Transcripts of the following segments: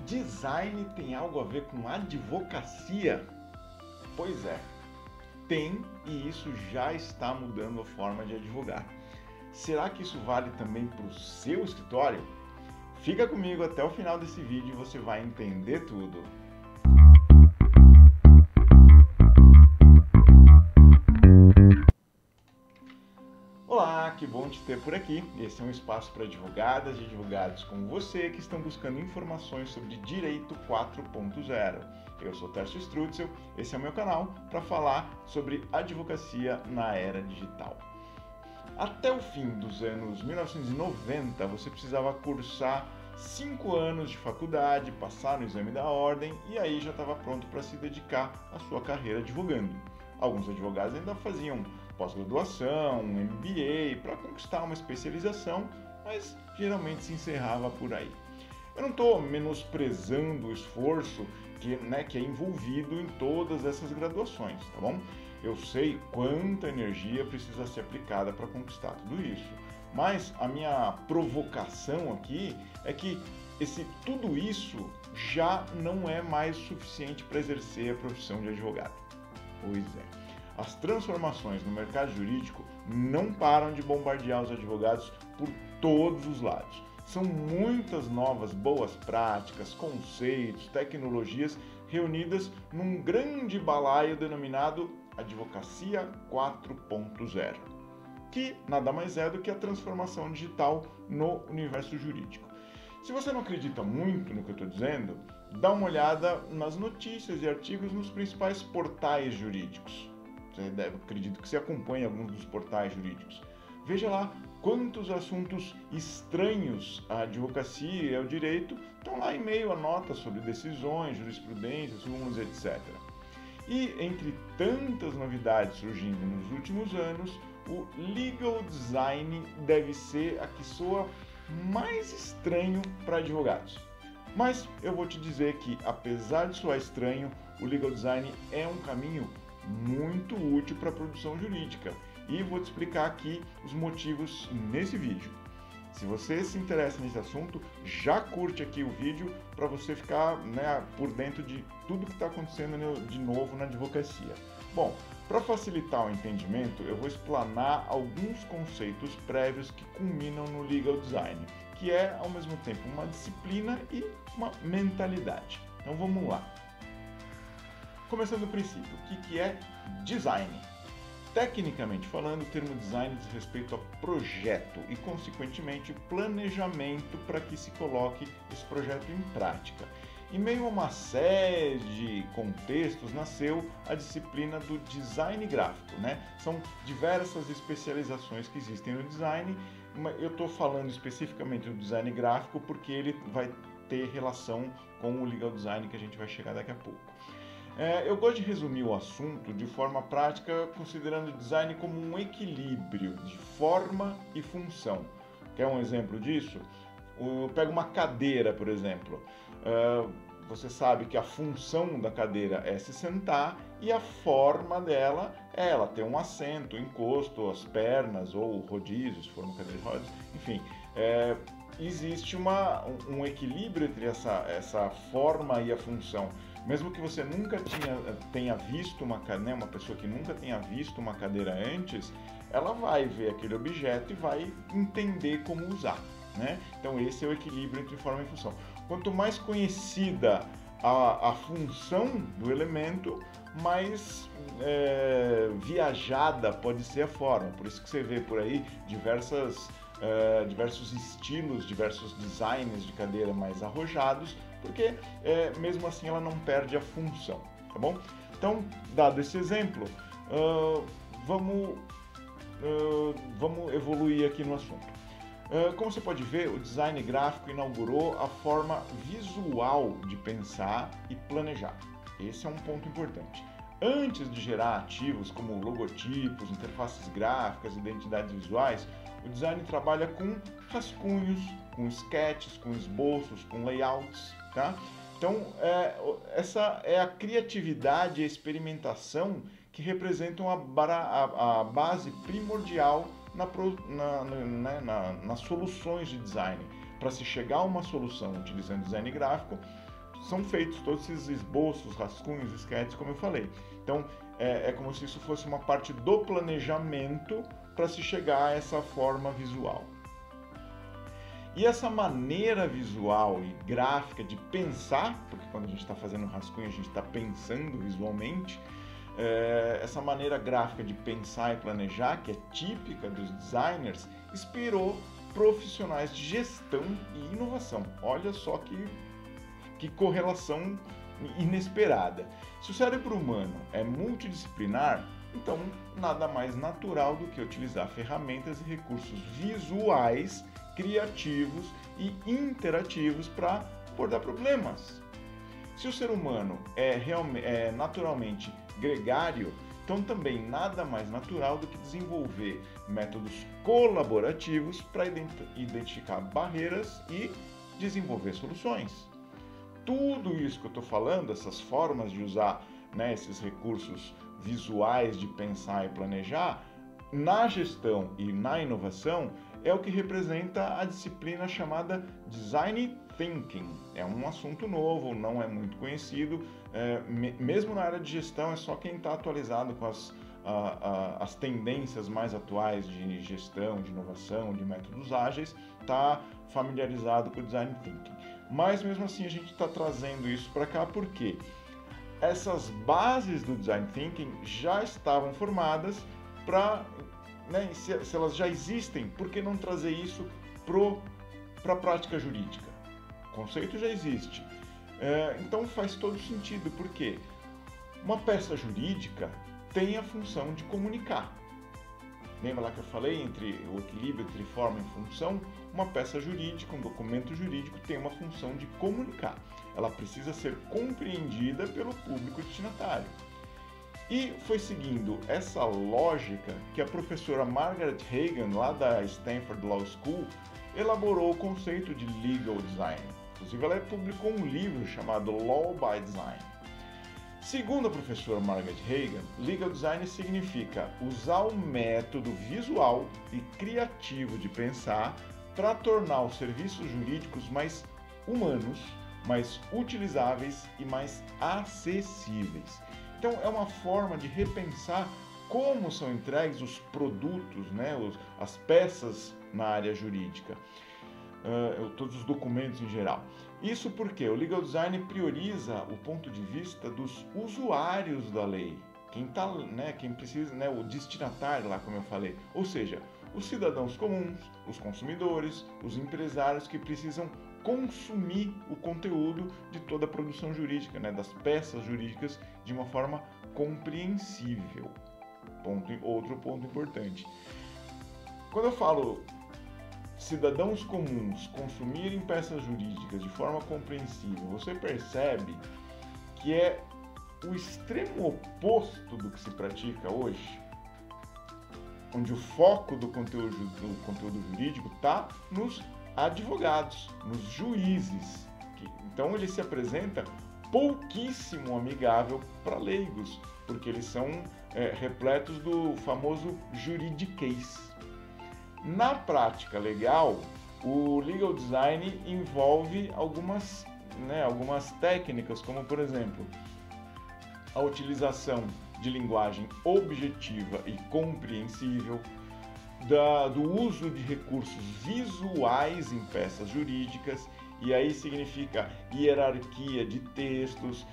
Design tem algo a ver com advocacia? Pois é, tem, e isso já está mudando a forma de advogar. Será que isso vale também para o seu escritório? Fica comigo até o final desse vídeo e você vai entender tudo. Olá, que bom te ter por aqui. Esse é um espaço para advogadas e advogados como você que estão buscando informações sobre Direito 4.0. Eu sou Tércio Strutzel, esse é o meu canal para falar sobre advocacia na era digital. Até o fim dos anos 1990, você precisava cursar 5 anos de faculdade, passar no exame da ordem e aí já estava pronto para se dedicar à sua carreira advogando. Alguns advogados ainda faziam pós-graduação, MBA, para conquistar uma especialização, mas geralmente se encerrava por aí. Eu não estou menosprezando o esforço que é envolvido em todas essas graduações, tá bom? Eu sei quanta energia precisa ser aplicada para conquistar tudo isso, mas a minha provocação aqui é que tudo isso já não é mais suficiente para exercer a profissão de advogado. Pois é. As transformações no mercado jurídico não param de bombardear os advogados por todos os lados. São muitas novas boas práticas, conceitos, tecnologias reunidas num grande balaio denominado Advocacia 4.0, que nada mais é do que a transformação digital no universo jurídico. Se você não acredita muito no que eu estou dizendo, dá uma olhada nas notícias e artigos nos principais portais jurídicos. Acredito que você acompanhe alguns dos portais jurídicos. Veja lá quantos assuntos estranhos à advocacia e ao direito estão lá em meio a notas sobre decisões, jurisprudências, rumos, etc. E entre tantas novidades surgindo nos últimos anos, o legal design deve ser a que soa mais estranho para advogados. Mas eu vou te dizer que, apesar de soar estranho, o legal design é um caminho muito útil para a produção jurídica e vou te explicar aqui os motivos nesse vídeo. Se você se interessa nesse assunto, já curte aqui o vídeo para você ficar por dentro de tudo que está acontecendo de novo na advocacia. Bom, para facilitar o entendimento, eu vou explanar alguns conceitos prévios que culminam no legal design, que é ao mesmo tempo uma disciplina e uma mentalidade. Então vamos lá. Começando do princípio, o que é design? Tecnicamente falando, o termo design diz respeito a projeto e, consequentemente, planejamento para que se coloque esse projeto em prática. Em meio a uma série de contextos, nasceu a disciplina do design gráfico, São diversas especializações que existem no design, mas eu estou falando especificamente do design gráfico porque ele vai ter relação com o legal design que a gente vai chegar daqui a pouco. Eu gosto de resumir o assunto de forma prática, considerando o design como um equilíbrio de forma e função. Quer um exemplo disso? Pega uma cadeira, por exemplo. Você sabe que a função da cadeira é se sentar e a forma dela é ela ter um assento, encosto, as pernas ou rodízio, se for uma cadeira de rodas, enfim. Existe um equilíbrio entre essa forma e a função. Mesmo que você nunca tenha visto uma pessoa que nunca tenha visto uma cadeira antes, ela vai ver aquele objeto e vai entender como usar, Então esse é o equilíbrio entre forma e função. Quanto mais conhecida a função do elemento, mais viajada pode ser a forma. Por isso que você vê por aí diversos estilos, diversos designs de cadeira mais arrojados, porque mesmo assim ela não perde a função, tá bom? Então, dado esse exemplo, vamos evoluir aqui no assunto. Como você pode ver, o design gráfico inaugurou a forma visual de pensar e planejar. Esse é um ponto importante. Antes de gerar ativos como logotipos, interfaces gráficas, identidades visuais, o design trabalha com rascunhos, com sketches, com esboços, com layouts, tá? Então, essa é a criatividade e a experimentação que representam a base primordial nas soluções de design. Para se chegar a uma solução utilizando design gráfico, são feitos todos esses esboços, rascunhos, esquetes, como eu falei. Então, é como se isso fosse uma parte do planejamento para se chegar a essa forma visual. E essa maneira visual e gráfica de pensar, porque quando a gente está fazendo um rascunho a gente está pensando visualmente, essa maneira gráfica de pensar e planejar, que é típica dos designers, inspirou profissionais de gestão e inovação. Olha só que correlação inesperada. Se o cérebro humano é multidisciplinar, então nada mais natural do que utilizar ferramentas e recursos visuais, criativos e interativos para abordar problemas. Se o ser humano é naturalmente gregário, então também nada mais natural do que desenvolver métodos colaborativos para identificar barreiras e desenvolver soluções. Tudo isso que eu estou falando, essas formas de usar, né, esses recursos visuais de pensar e planejar, na gestão e na inovação, é o que representa a disciplina chamada Design Thinking. É um assunto novo, não é muito conhecido, mesmo na área de gestão é só quem está atualizado com as tendências mais atuais de gestão, de inovação, de métodos ágeis, está familiarizado com o Design Thinking. Mas mesmo assim a gente está trazendo isso para cá porque essas bases do Design Thinking já estavam formadas para, né, se elas já existem, por que não trazer isso para a prática jurídica? O conceito já existe. Então faz todo sentido, porque uma peça jurídica tem a função de comunicar. Lembra lá que eu falei entre o equilíbrio entre forma e função? Uma peça jurídica, um documento jurídico tem uma função de comunicar. Ela precisa ser compreendida pelo público destinatário. E foi seguindo essa lógica que a professora Margaret Hagan, lá da Stanford Law School, elaborou o conceito de Legal Design. Inclusive, ela publicou um livro chamado Law by Design. Segundo a professora Margaret Hagan, Legal Design significa usar o método visual e criativo de pensar para tornar os serviços jurídicos mais humanos, mais utilizáveis e mais acessíveis. Então, é uma forma de repensar como são entregues os produtos, né, as peças na área jurídica, todos os documentos em geral. Isso porque o Legal Design prioriza o ponto de vista dos usuários da lei, quem precisa, né, o destinatário lá, como eu falei, ou seja, os cidadãos comuns, os consumidores, os empresários que precisam consumir o conteúdo de toda a produção jurídica, né, das peças jurídicas de uma forma compreensível. Outro ponto importante. Quando eu falo cidadãos comuns consumirem peças jurídicas de forma compreensível, você percebe que é o extremo oposto do que se pratica hoje, onde o foco do conteúdo jurídico está nos advogados, nos juízes. Então ele se apresenta pouquíssimo amigável para leigos, porque eles são repletos do famoso juridiquês. Na prática legal, o Legal Design envolve algumas técnicas, como por exemplo, a utilização de linguagem objetiva e compreensível, do uso de recursos visuais em peças jurídicas, e aí significa hierarquia de textos,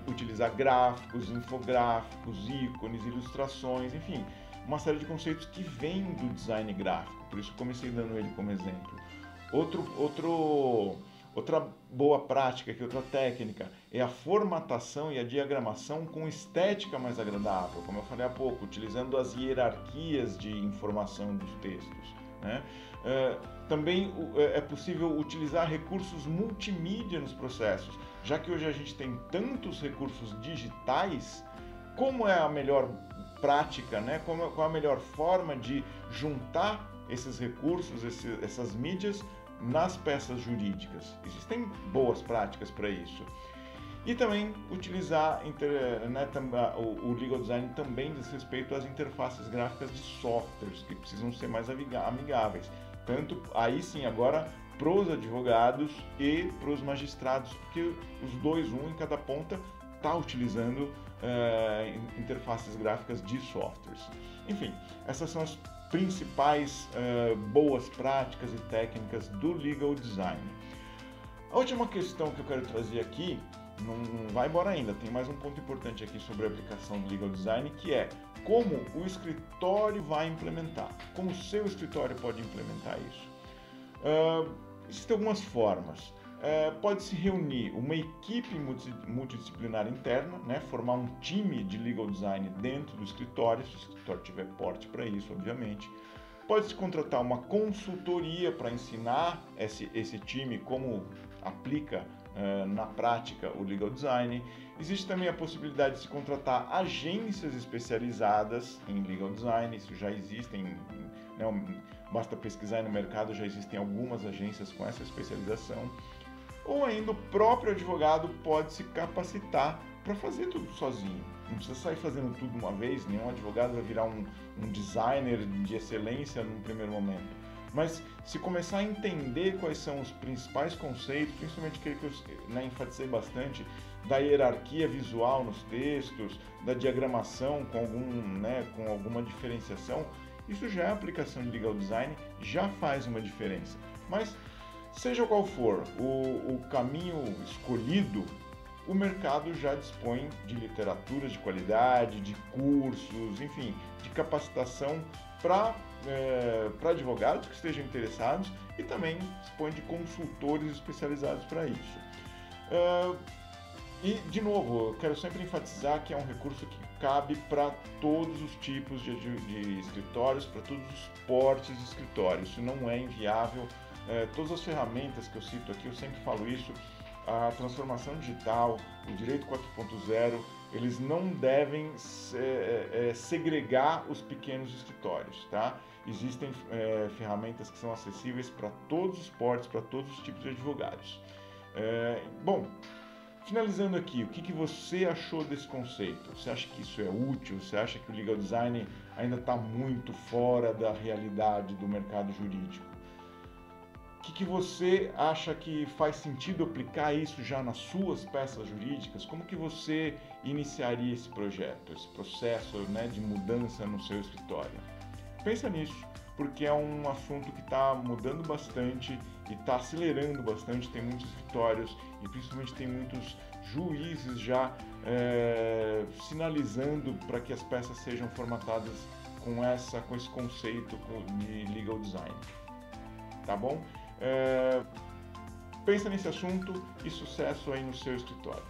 utilizar gráficos, infográficos, ícones, ilustrações, enfim, uma série de conceitos que vêm do design gráfico, por isso comecei dando ele como exemplo. Outra boa prática, outra técnica, é a formatação e a diagramação com estética mais agradável, como eu falei há pouco, utilizando as hierarquias de informação dos textos, né? Também é possível utilizar recursos multimídia nos processos, já que hoje a gente tem tantos recursos digitais. Como é a melhor prática, né? Qual a melhor forma de juntar esses recursos, essas mídias nas peças jurídicas? Existem boas práticas para isso. E também utilizar, o Legal Design também diz respeito às interfaces gráficas de softwares, que precisam ser mais amigáveis. Tanto, aí sim, agora para os advogados e para os magistrados, porque os dois, um em cada ponta, está utilizando interfaces gráficas de softwares. Enfim, essas são as principais boas práticas e técnicas do legal design. A última questão que eu quero trazer aqui, não vai embora ainda, tem mais um ponto importante aqui sobre a aplicação do legal design, que é como o escritório vai implementar, como o seu escritório pode implementar isso. Existem algumas formas. Pode-se reunir uma equipe multidisciplinar interna, né, formar um time de legal design dentro do escritório, se o escritório tiver porte para isso, obviamente. Pode-se contratar uma consultoria para ensinar esse time como aplica na prática o legal design. Existe também a possibilidade de se contratar agências especializadas em legal design, isso já existem, né, basta pesquisar no mercado, já existem algumas agências com essa especialização. Ou ainda o próprio advogado pode se capacitar para fazer tudo sozinho. Não precisa sair fazendo tudo uma vez, nenhum advogado vai virar um designer de excelência num primeiro momento. Mas se começar a entender quais são os principais conceitos, principalmente aquele que eu enfatizei bastante, da hierarquia visual nos textos, da diagramação com alguma diferenciação, isso já é aplicação de legal design, já faz uma diferença. Mas seja qual for o caminho escolhido, o mercado já dispõe de literaturas de qualidade, de cursos, enfim, de capacitação para advogados que estejam interessados e também dispõe de consultores especializados para isso. E, de novo, eu quero sempre enfatizar que é um recurso que cabe para todos os tipos de escritórios, para todos os portes de escritórios. Isso não é inviável. Todas as ferramentas que eu cito aqui, eu sempre falo isso, a transformação digital, o direito 4.0, eles não devem segregar os pequenos escritórios, tá? Existem ferramentas que são acessíveis para todos os portes, para todos os tipos de advogados. Bom, finalizando aqui, o que você achou desse conceito? Você acha que isso é útil? Você acha que o legal design ainda está muito fora da realidade do mercado jurídico? O que você acha que faz sentido aplicar isso já nas suas peças jurídicas? Como que você iniciaria esse projeto, esse processo, né, de mudança no seu escritório? Pensa nisso, porque é um assunto que está mudando bastante e está acelerando bastante. Tem muitos escritórios e principalmente tem muitos juízes já sinalizando para que as peças sejam formatadas com esse conceito de legal design. Tá bom? Pensa nesse assunto e sucesso aí no seu escritório.